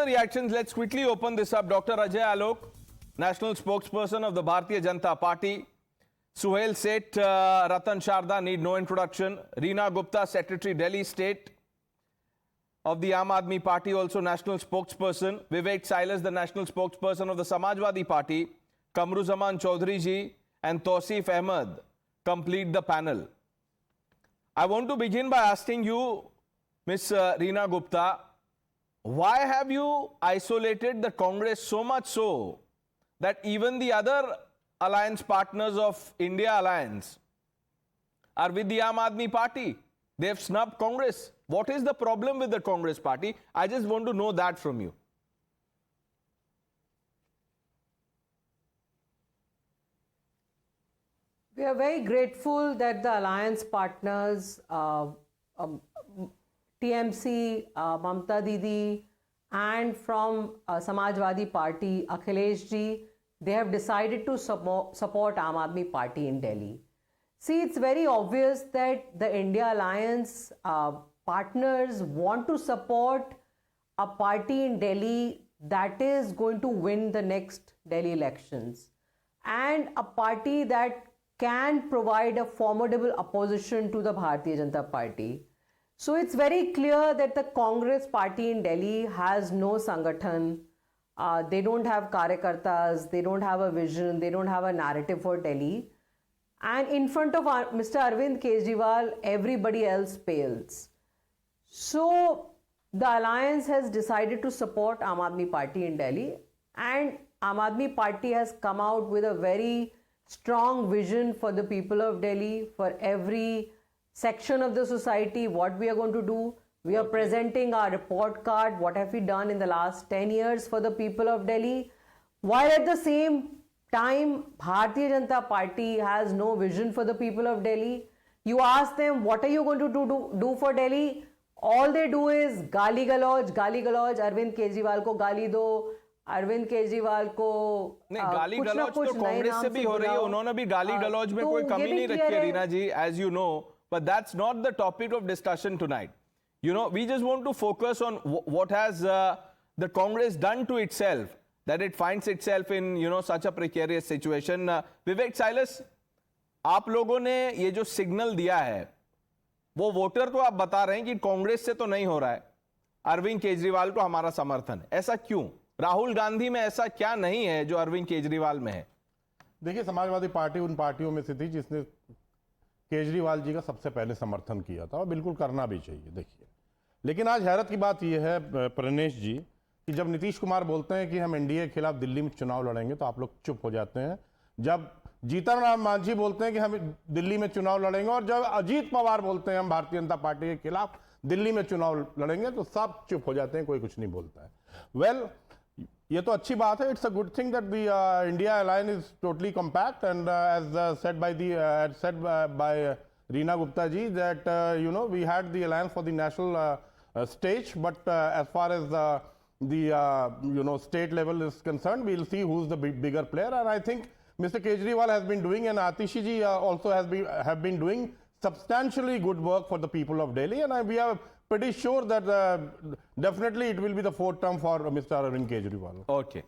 the reactions, let's quickly open this up. Dr. Ajay Alok, national spokesperson of the Bharatiya Janata Party. Suhail Seth, Ratan Sharda need no introduction. Reena Gupta, Secretary Delhi State of the Aam Aadmi Party, also national spokesperson. Vivek Silas, the national spokesperson of the Samajwadi Party. Kamruzaman Chaudhary ji and Tausif Ahmed complete the panel. I want to begin by asking you, Ms. Reena Gupta, why have you isolated the Congress so much so that even the other alliance partners of India Alliance are with the Aam Aadmi Party? They have snubbed Congress. What is the problem with the Congress party? I just want to know that from you. We are very grateful that the alliance partners, TMC, Mamta Didi, and from Samajwadi Party, Akhilesh ji, they have decided to support Aam Aadmi Party in Delhi. See, it's very obvious that the India Alliance partners want to support a party in Delhi that is going to win the next Delhi elections, and a party that can provide a formidable opposition to the Bharatiya Janata Party. So it's very clear that the Congress party in Delhi has no sangathan. They don't have karyakartas, they don't have a vision, they don't have a narrative for Delhi. And in front of Mr. Arvind Kejriwal, everybody else pales. So the alliance has decided to support Aam Aadmi Party in Delhi, and Aam Aadmi Party has come out with a very strong vision for the people of Delhi, for every section of the society, what we are going to do. We are presenting our report card, what have we done in the last 10 years for the people of Delhi, while at the same time, Bharatiya Janata Party has no vision for the people of Delhi. You ask them, what are you going to do for Delhi? All they do is gali galoj, Arvind Kejriwal ko gali do, Arvind Kejriwal को गाली गलौज तो कांग्रेस से भी हो रही है, उन्होंने भी गाली गलौज में कोई कमी नहीं रखी है, रीना जी, as you know, but that's not the topic of discussion tonight. You know, we just want to focus on what has the Congress done to itself, that it finds itself in, you know, such a precarious situation. Vivek Silas, आप लोगों ने ये जो signal दिया है, वो voter तो आप बता रहे हैं कि कांग्रेस से तो नहीं हो रहा है, अरविंद केजरीवाल को हमारा समर्थन, ऐसा क्यों? राहुल गांधी में ऐसा क्या नहीं है जो अरविंद केजरीवाल में है? देखिए, समाजवादी पार्टी उन पार्टियों में से थी जिसने केजरीवाल जी का सबसे पहले समर्थन किया था, और बिल्कुल करना भी चाहिए। देखिए, लेकिन आज हैरत की बात यह है प्रणेश जी कि जब नीतीश कुमार बोलते हैं कि हम एनडीए के खिलाफ दिल्ली में चुनाव लड़ेंगे तो आप लोग चुप हो जाते हैं। जब जीतन राम मांझी बोलते हैं कि हम दिल्ली में चुनाव लड़ेंगे, और जब अजीत पवार बोलते हैं हम भारतीय जनता पार्टी के खिलाफ दिल्ली में चुनाव लड़ेंगे, तो सब चुप हो जाते हैं, कोई कुछ नहीं बोलता है। वेल, ये तो अच्छी बात है। It's a good thing that the India alliance is totally compact, and as said by Reena Gupta ji that you know, we had the alliance for the national stage, but as far as you know, state level is concerned, we'll see who's the bigger player. And I think Mr. Kejriwal has been doing, and Atishi ji also have been doing substantially good work for the people of Delhi, and we are pretty sure that definitely it will be the fourth term for Mr. Arvind Kejriwal. Okay.